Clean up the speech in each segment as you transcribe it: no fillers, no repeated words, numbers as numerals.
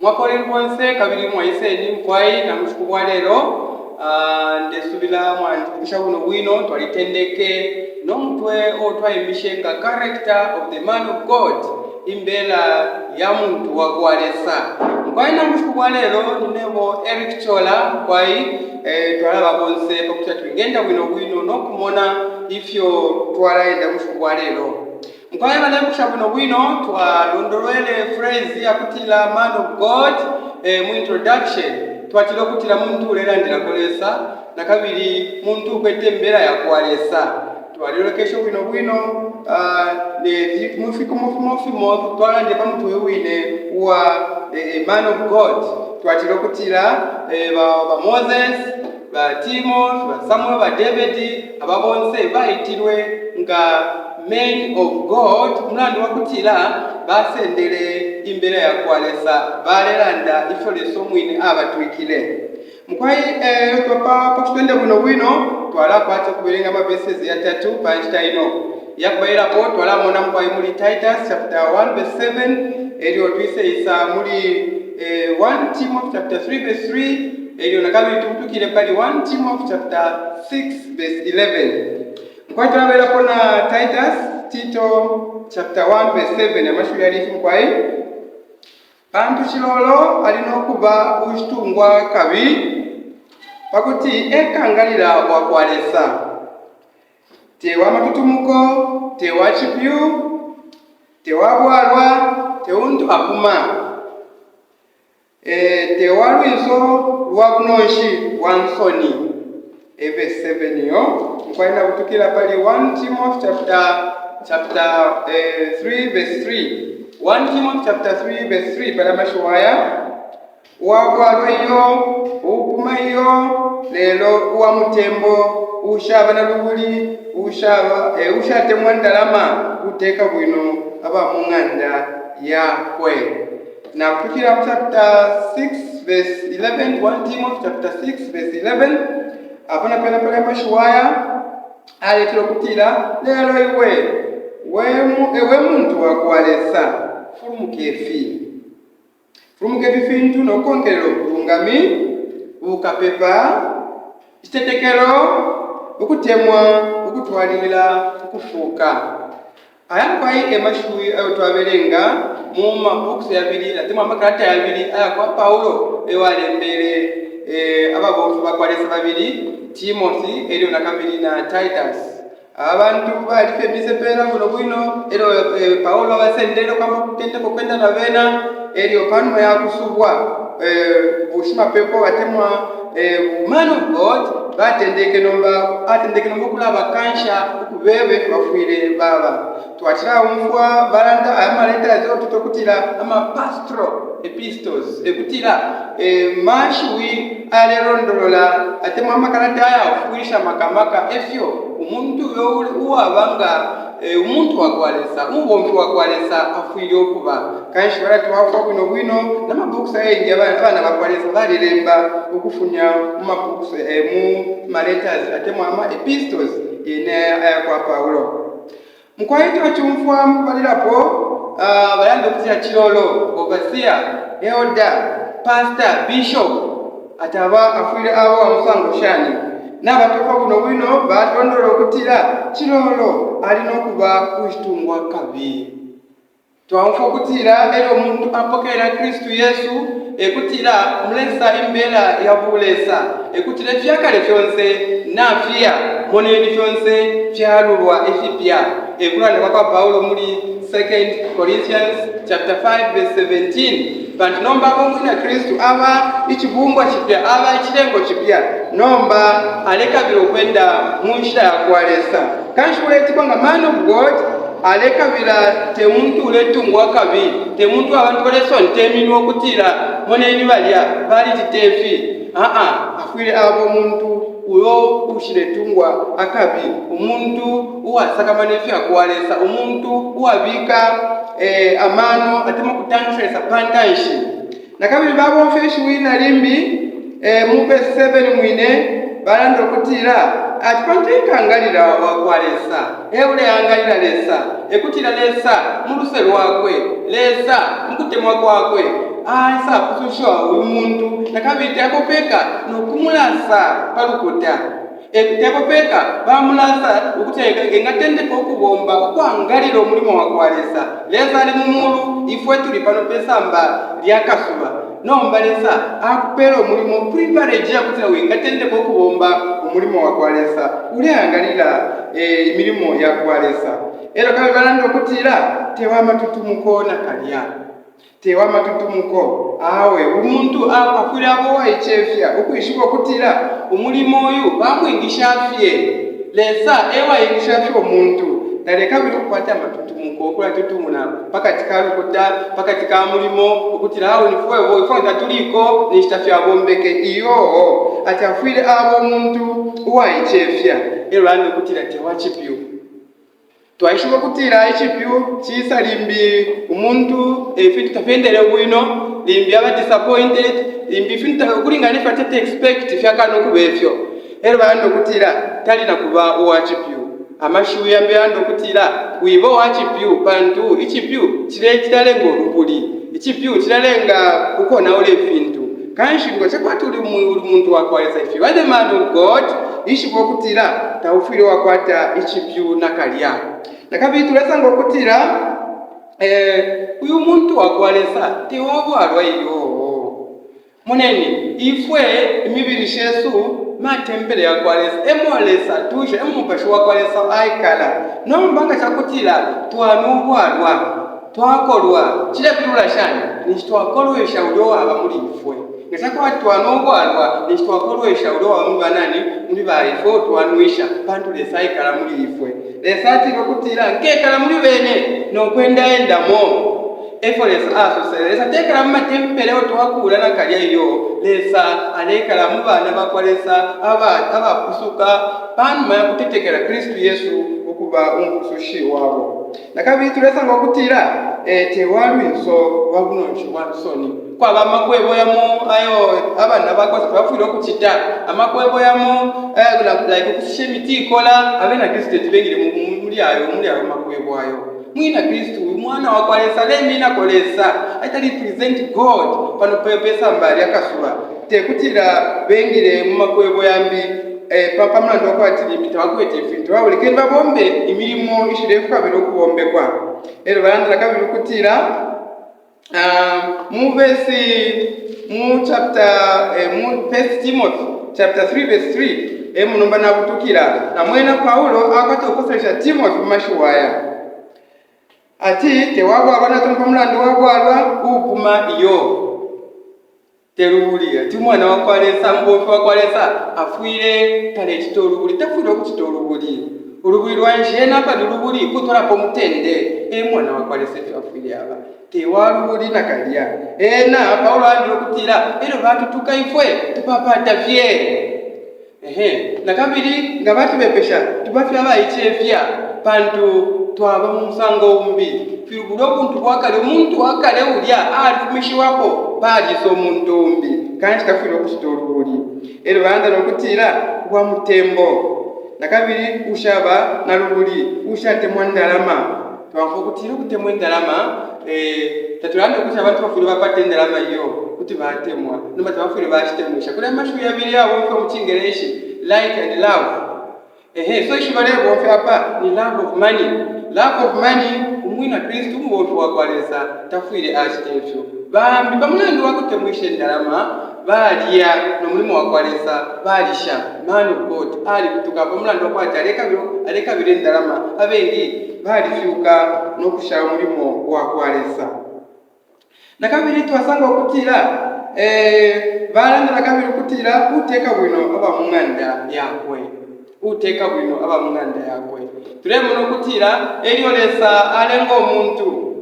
Mwakole bonse kabiri mwaiseni mkwai na mshukubwa lero ndesubila mwanjukisha buno bwino twalitendeke nomutwe otwayimishenga character of the man of God imbela ya muntu wakwa Lesa. Mkwai na mshukubwa lero ninebo Eric Chola kwai twalaba bonse pakuta twigenda bwino nokumona ifyo twalaenda mshukubwa lero. Mkwaya bana kushabuno bwino twalondolwele phrase yakutila man of God mu introduction twatilo kutila muntu ulelandira kolesa na kabiri muntu kwetembera yakwa Lesa twalilekesho bwino ne mufimo twalande pamuntu wine wa man of God twatilo kutila ba Moses ba Timothy ba Samuel ba David ababonse bayitirwe nga men of God mlandu wakutila basendele imbere yakwa Lesa balelanda ifyo leso mwine abatwikile mkwai twapa pakutende bwino twala kwate kubelenga mabesezi ya 3 panchitaino yakubaira po twala mona mkwai muri Titus chapter 1 verse 7 elio twise isa muri 1 Timothy chapter 3 verse 3 elio nakabiri tutukile pali 1 Timothy chapter 6 verse 11. Kwa tunabela kona Titus Tito chapter 1 verse 7 amashuri yalifu mkwai bantu chilolo alinokuba ushtungwa kabi pakuti ekangalira wakwa Lesa tewa matutumuko tewa chipyu tewa bwalwa teuntu akuma tewa lwizo lwa bunonshi wansoni verse 7 yo mkwenda kutukila pali 1 Timothy chapter 3 verse 3 1 Timothy chapter 3 verse 3 pala mashwaya wakwa yo ukuma yo lelo wa mutembo ushaba na lubuli ushate mwandalama uteka bwino aba munganda yakwe na kutukila chapter 6 verse 11 1 Timothy chapter 6 verse 11 apana pala mashwaya aletero kutila lelo iwe muntu wakwa Lesa furumukefi fintu nokongelero bulungami ukapepa itetekero ukutemwa ukutwalira ukufuka aya kwai emashui ayo twabelenga mu mabooks yabili atemwa makarata yabili aya kwa Paulo ewalembele ababonfu bakwa Lesa babili Timothy elio na kabili na Titus abantu balifemise pera bwino ero Paulo basendero kama kutende kwenda na vena elio pano ya kusubwa Shimapepo batemwa man of God atendeke nomba kulaba kansha ukubebe bafuire baba twatira umfwa balanda amaleta zo tutokutira ama pastoral epistles ekutira mashwi alerondolola atemwa makarata ya kufuisha makamaka efyo umuntu yole uwabanga umuntu wakwa Lesa ubomfu wakwa Lesa afuire okuba kanshi baratu wafu bwino na mabooks ayengi abana bakwa Lesa balilemba okufunya mu mabooks mu maletters atemwa ama epistles ine ayakwa Paulo mkwaito chumfwa mbalirapo bayando kutia chilolo overseer elder pastor bishop ataba afuire abo amusango shani n'abatofa bwino batondolo kutira chilolo alinokuba kushitungwa kabi twamfo kutira ero muntu apokera Kristu Yesu ekutira mlesa imbela ya bulesa ekutira fyakale fyonse nafia moneni fyonse fyalulwa efipya ekulanda kwa Paulo muri 2 Corinthians chapter 5 verse 17 bantu nomba kongu na Kristu aba ichibumbwa chipya aba ichilengo chipya nomba aleka bilo kwenda munsha yakwa Lesa kanshi uletibwa nga man of God aleka bila temuntu uletungwa kabi temuntu abantu baleso nteminwa okutira moneni balya bali titefi afuire abo muntu uyo ushiretungwa akabi umuntu uwasakamanefya yakwa Lesa umuntu uwabika amano atema kutantresa pantanshi na kabili babo mfeshi wina limbi mu verse 7 mwine balando kutira atipanteka angalira wakwa Lesa eule angalira Lesa ekutira Lesa muluse lwakwe Lesa mkutemwa kwakwe asa kususha umuntu nakabiri tekopeka nokumulasa palukuta tekopeka bamulasa ukuteka engatende kokubomba okwangalira omulimo wakwa Lesa ali mumulu ifwe tuli pano pesamba lyakasuba nomba Lesa akupera omulimo privilege yakutira wengatende kokubomba omulimo wakwa Lesa ulyangalira emilimo yakwa Lesa era kabalanda okutira tewa matutumuko nakalya tewa matutumuko awe umuntu akwira abo waichefya okuyishika okutira omulimo oyu bamwingisha afye Lesa ewa yingisha afye omuntu daleka biro kukwata matutumuko okula tutumuna pakati kalukuta pakati ka mulimo okutira awo nifwe ifanga tuliko nishitafya abombeke iyo atafwire abo omuntu waichefya era okutira tewa chipyu twaishuka kutira ichipyu chisa limbi umuntu efintu tafendele bwino limbi aba disappointed limbi fintu kulingana ife expect fyakano kubefyo ero bando kutira tali nakuba owachipyu amashu yambe ando kutira wibo wachipyu pantu ichipyu chitalenga olubuli ichipyu chitalenga ukona ole fintu kanshi ngo chakwatuli umuntu wakwalesa ife by the man of God ishiko kutira taufire wakwata ichipyu nakalya nakabiri tulesa ngokutira uyu muntu wakwalesa tewabwalwa iyo muneni ifwe imibiri shesu matembele yakwalesa emolesa tuje emupashu wakwalesa aikala nombanga chakutira twanubwalwa twakolwa chilapirula shani nishitwakolwesha ulio aba muri ifwe ngesakwa twanubwalwa nishitwakolwesha ulio aba muri banani muri baifwe twanwisha pantu Lesa ikala muri ifwe Lesa ati kokutira nkekala muri bene nokwenda endamo Lesa asose Lesa tekala mu matempele otwakula nakalya iyo Lesa alekala mu bana bakwalesa abakusuka panuma yakutetekera Kristu Yesu okuba umukusushi wabo nakabiri tulesa ngokutira tewalwinso wabunonchi wansoni kwaba amakwebo yamo ayo abana bakwasa bafwire okuchita amakwebo yamo like okushemiti kola abena Kristu tibengire muri ayo makwebo ayo mwina Kristu umwana wakwa Lesa lemina kolesa atali present God pano pesa mbali akasuba tekutira bengire mu makwebo yambi papa mlando kwatiri mitawakwete fintu wabuleke babombe imilimo ishirefuka biro kubombekwa ero barandira kabiri kutira mu chapter mu first Timothy chapter 3 verse 3 munomba nabutukira na mwena Paulo akwata okosesha Timothy mashuwaya ati tewabwa abana tumpa mlando wabwalwa upuma iyo terubuli ati mwana wakwa Lesa mbofu wakwa Lesa afwire tale chitorubuli tafwire okuchitorubuli urubuli rwanje napa rubuli kutorapo mutende mwana wakwa Lesa afwire aba tewalubuli nakalya na Paulo andiro kutira ero batutuka ifwe tupapata fye nakabiri ngabati bepesha tubafya abayichefya pantu twaba musango umbi firubulo buntu bwakale omuntu wakale ulya alifumishi wako bajiso omuntu umbi kanchi kafiro kuchitorubuli ero banda nokutira kwa mutembo nakabiri ushaba na rubuli ushate mwandalama twafukutira kutemwa ndalama tatulanda kuti abantu bafire bapate ndalama iyo kuti batemwa noma tabafire bashitemusha kuri amashu yabiri yabo ko mukingereshi like and love so ishibalebo ofe apa ni love of money umwina Kristu mbofu wakwa Lesa tafwire ashitefyo bambi bamulandi wakutemwishe ndalama balya nomulimo wakwa Lesa balisha man of God ali kutuka bamulandi wakwata aleka bire ndalama abendi balifyuka nokusha mulimo wakwa Lesa nakabiri twasanga okutira balandira kabiri okutira uteka bwino aba munganda yakwe uteka bwino aba munganda yakwe turemo nokutira elyo Lesa alengo omuntu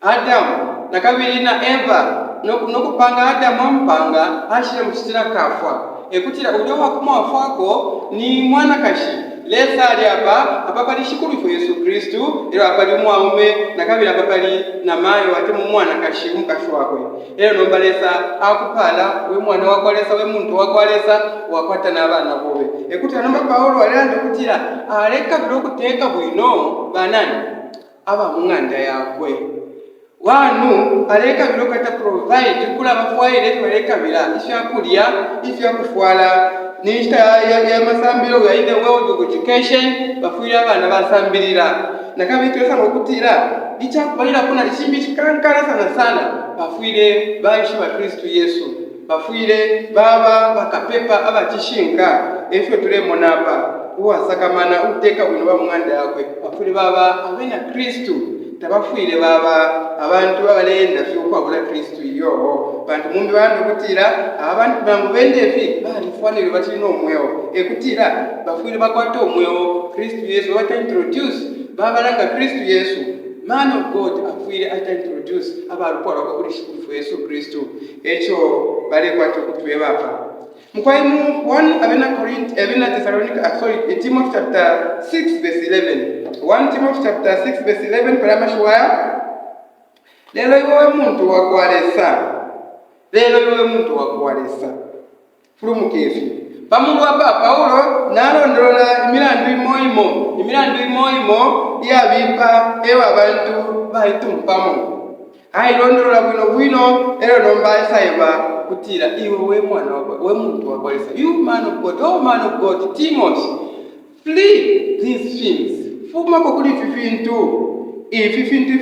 Adam nakabiri na Eva nokupanga Adam ampanga ashire mukitira kafa ekutira ulio wakumwafako ni mwana kashi Lesa ali apa pali shikuru fo Yesu Kristu ero apali mwaume nakabiri apa pali na mayo ate mu mwana kashi mukashu wakwe ero nomba Lesa akupala we mwana wakwa Lesa we muntu wakwa Lesa wakwata nabana bobe ekutira nomba Paulo alanda kutira aleka biro kuteka bwino banani aba munganda yakwe wanu aleka biloka ta provide kula bafwaire baleka bila isha kulia isha kufwala nista ya masambiro ya in the world of education bafuira abana basambirira nakabitesa ngokutira icha kubalira kuna lishimbi chikankana sana bafuire baishi ba Kristo Yesu bafuire baba bakapepa abachishinga efyo tulemo napa uwasakamana uteka bwino ba mwanda yakwe bafuire baba abena Kristo tabafuire baba abantu abalenda fyo kwabula Kristo iyo bantu mumbi bantu kutira abantu bangu bendefi bali fwanire batino omwewo ekutira bafuire bakwata omwewo Kristo Yesu wata introduce baba langa Kristo Yesu man of God afuire ata introduce abalupora kwa kulishikufu Yesu Kristo echo bale kwata kutwe baba mkwaimu 1 Thessalonica Timothy chapter 6 verse 11 1 Timothy chapter 6 verse 11 parama shwaya lelo iwe muntu wakwalesa fulumu kefi pamungu apa Paulo nalondola imilandu imoimo yabipa ewa abantu baitumpamo ailondolola bwino ero nomba isaiba kutira iwe we mwana we muntu wakwalesa you man of God man of God Timothy flee these things fuma ko kuli fifintu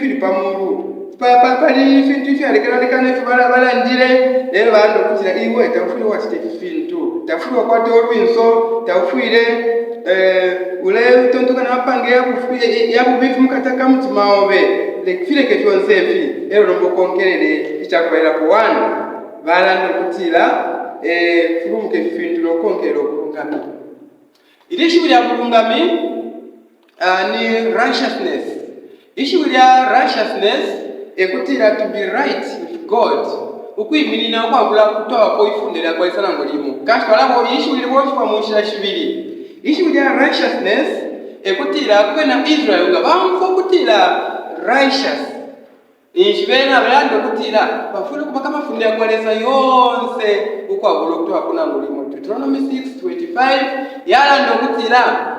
fili pamungu pali fintu fyalekalekana fibala ndire lero bando kutira iwe tafuli watite fifintu tafuli wakwate olwinso tafwire ule tontoka na mapange yabubifu mukataka mutima obe lekfile ke kyonsefi ero nombo konkerere ichakwera ku wana balanda kutira fulumu ke fifintu lokonkero kulungami ilishi bya kulungami ni righteousness issue ya righteousness ekutira to be right with God ukwiminina kwabula kutoa ko ifundira kwa isana ngolimo kashwa labo issue liwofwa mushira shibiri issue ya righteousness ekutira kwena Israel ngabamfo kutira righteous ishibena balando kutira bafuna kubaka mafundira kwa lesa yonse ukwabula kutoa kuna ngolimo Deuteronomy 6:25 yalando kutira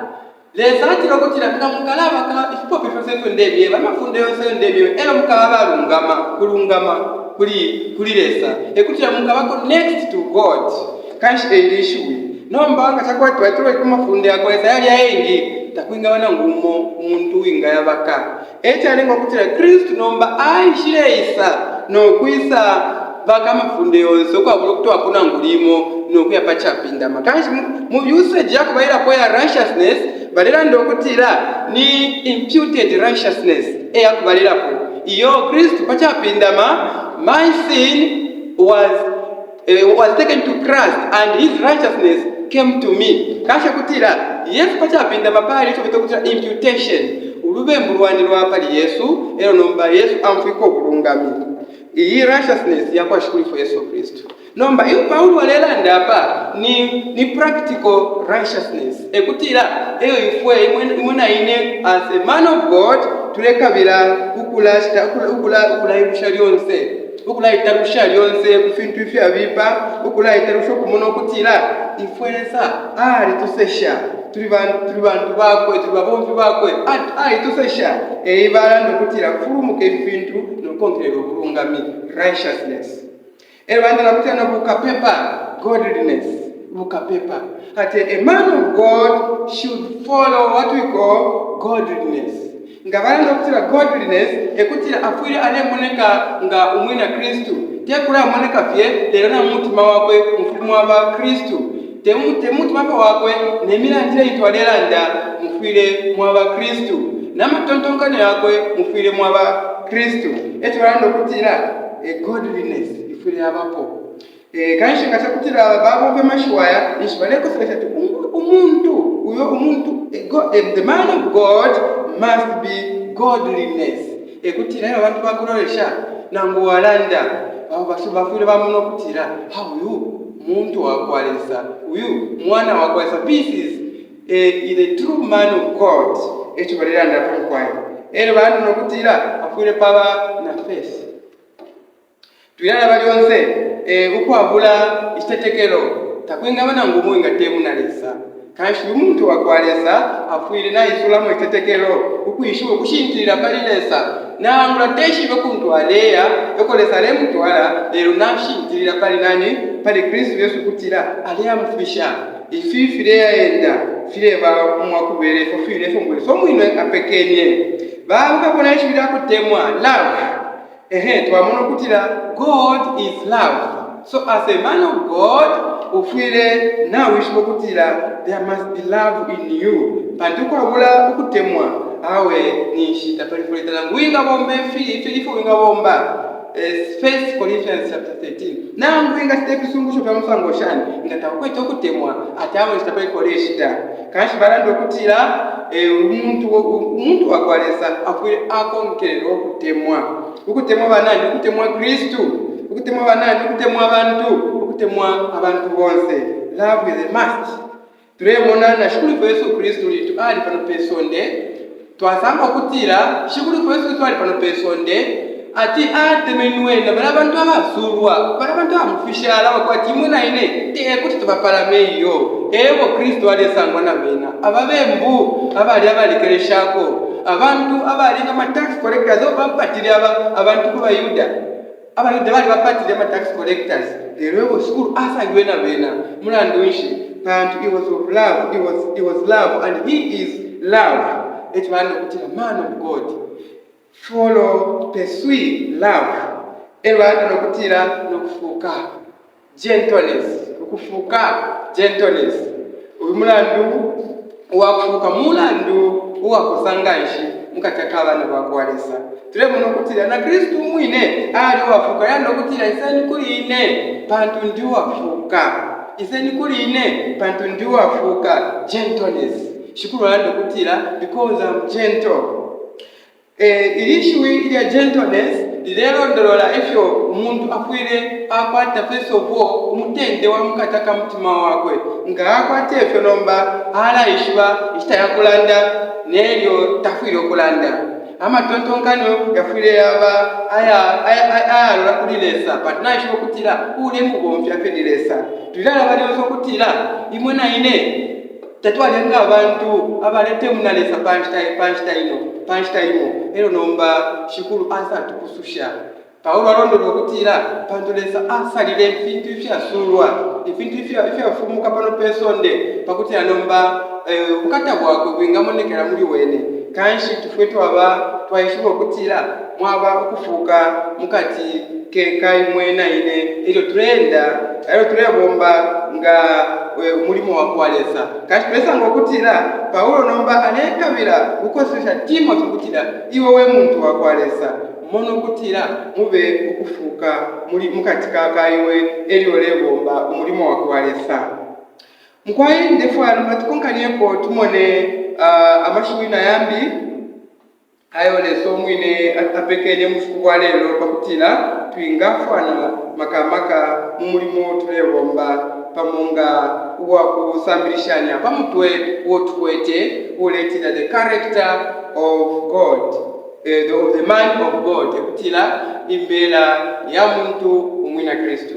Lesa atira kutira mukalaba ka ifope fose ndebye bamafunde yose ndebye elo mukaba kulungama kuli lesa ekutira mukaba next to God kashi elishwe nomba ngachakwa twatiro kumafunde yakwesa yali yaengi takwinga wana ngumo umuntu winga yabaka etale ngokutira Kristo nomba aishiresa no kwisa baka mafunde yose kwabula kutoa kuna ngulimo no kuyapa chapinda makashi mu usage yakubaira kwa righteousness balira ndokutira ni imputed righteousness yakubalira ko iyo Kristo pachapindama my sin was taken to Christ and his righteousness came to me kasha kutira Yesu pachapindama pali to bitokutira imputation ulubembu lwanirwa pali Yesu ero nomba Yesu amfiko kulungami iyi righteousness yakwashukuri for Yesu Kristo nomba iyo Paulo walela ndapa ni practical righteousness ekutira eyo ifwe imuna ine as a man of God tulekabira ukulayirusha lyonse ukulayitarusha lyonse kufintu ifya bipa ukulayitarusha kumuno kutira ifwelesa ali tusesha tuli bantu bakwe tuli babombi bakwe ali tusesha eibala ndokutira kufulumuka efintu nokonkerera obulungami righteousness Elwanda nakutana bukapepa godliness bukapepa ati a man of God should follow what we call godliness ngabana nakutira godliness ekutira afuire ale moneka nga umwina Kristo tekula moneka fye lero na mutima wakwe mfumu wa Kristo temutima wakwe nemirandire itwaleranda mufire mwa Kristo namatontonkane yakwe mufire mwa Kristo etwalando kutira a godliness ifure abapo kanshi ngachakutira babo bemashwaya ishibaleko selekta umuntu the man of God must be godliness ekutira abantu bakuloresha nangu walanda bafure bamuno kutira uyu muntu wakwalesa uyu mwana wakwalesa this is the true man of God echibaliranda pomkwayo ero bantu nokutira afure paba na face tuyala balyonse ukwabula itetekero takwinga bana ngumu nga temu na lesa kanshi umuntu wakwalesa afwile na isulamo itetekelo ukuyishuwa kushintilira pali Lesa nangula teshibe kuntwaleya ekolesa le mutwala lero nashintilira pali nani pali Kristo Yesu kutira aleya mfisha ififile yaenda file ba mwakubele fofile fongole so mwino apekenye bakabona ishibira kutemwa love twamona kutira God is love. So as a man of God ufile na wishimo kutira there must be love in you pantuko abula ukutemwa awe ni shita pali fuleta nguinga bombe ifo winga bomba First Corinthians chapter 13 na nguinga step sungusho pya musango shani ngatakwete okutemwa atawe stapali koleshita kanshi barando kutira umuntu wakwalesa afwile akonkerero ukutemwa banani ukutemwa Kristo ukutemwa banani ukutemwa abantu bonse. Love is a must. Turemona na shukuru kwa Yesu Kristo litu ali pano pesonde twasamba kutira shukuru kwa Yesu Kristo ali pano pesonde ati atemenwe na barabantu abasulwa barabantu amufishala bakwati muna ine te kuti tubapalameyo ewo Kristo alesangwa na bena ababembu abalikereshako abantu abali ngama tax collectors obapatira abantu kubayuda abayuda bali bapatira ama tax collectors lero school asangwe na bena mulandwishi and it was of love, it was love, and he is love. It's one of man of God. Follow, pursue love. Everyone nokutira nokufuka gentleness, gentleness. Umulandu wakufuka mulandu wakusanganshi mukataka abana bakwalisa. Turemo nokutira na Kristo mwine ali wafuka yando kutira isani kuline pantu ndi wafuka. Iseni kuline pantu ndi wafuka gentleness. Shukuru lando kutira because I'm gentle. Ilishuwi ili gentleness lilelo ndolola efyo umuntu afwile akwata first of all umutende wa mukataka mtima wakwe nga akwata efyo nomba ala ishuwa ishita yakulanda nelyo tafwile okulanda ama tontonkano yafwile yaba aya lola kuli Lesa patina ishuwa kutira ule mubomfya fedi Lesa tulala bali oso kutira imwe na ine tatwalenga abantu abalete muna Lesa panchita ino ero nomba shukuru asa tukususha Paulo alondolo kutira pantu Lesa asalile ifintu ifyasulwa ifintu ifyafumuka pano pesonde pakutira nomba ukata bwako kwingamonekera muri wene kanshi tufwetu aba twayishuwa kutira mwaba okufuka mukati keka imwe na ine ilo turebomba nga mulimo wakwa Lesa kanshi Lesa ngokutira Paulo nomba alekabira ukosesha timo kutira iwe we muntu wakwa Lesa mono kutira mube ukufuka muri mukati kaka iwe elio lebomba umulimo wakwa Lesa mukwayi ndefu matukonkaniyepo tumone amashwina yambi ayo Leso mwine apekenye mushuku wa lelo pakutira tuingafana makamaka mulimo tulebomba pamonga wakusambirishanya pamutwe wotwete uletira the character of God, of the man of God kutila imbela ya muntu umwina Kristo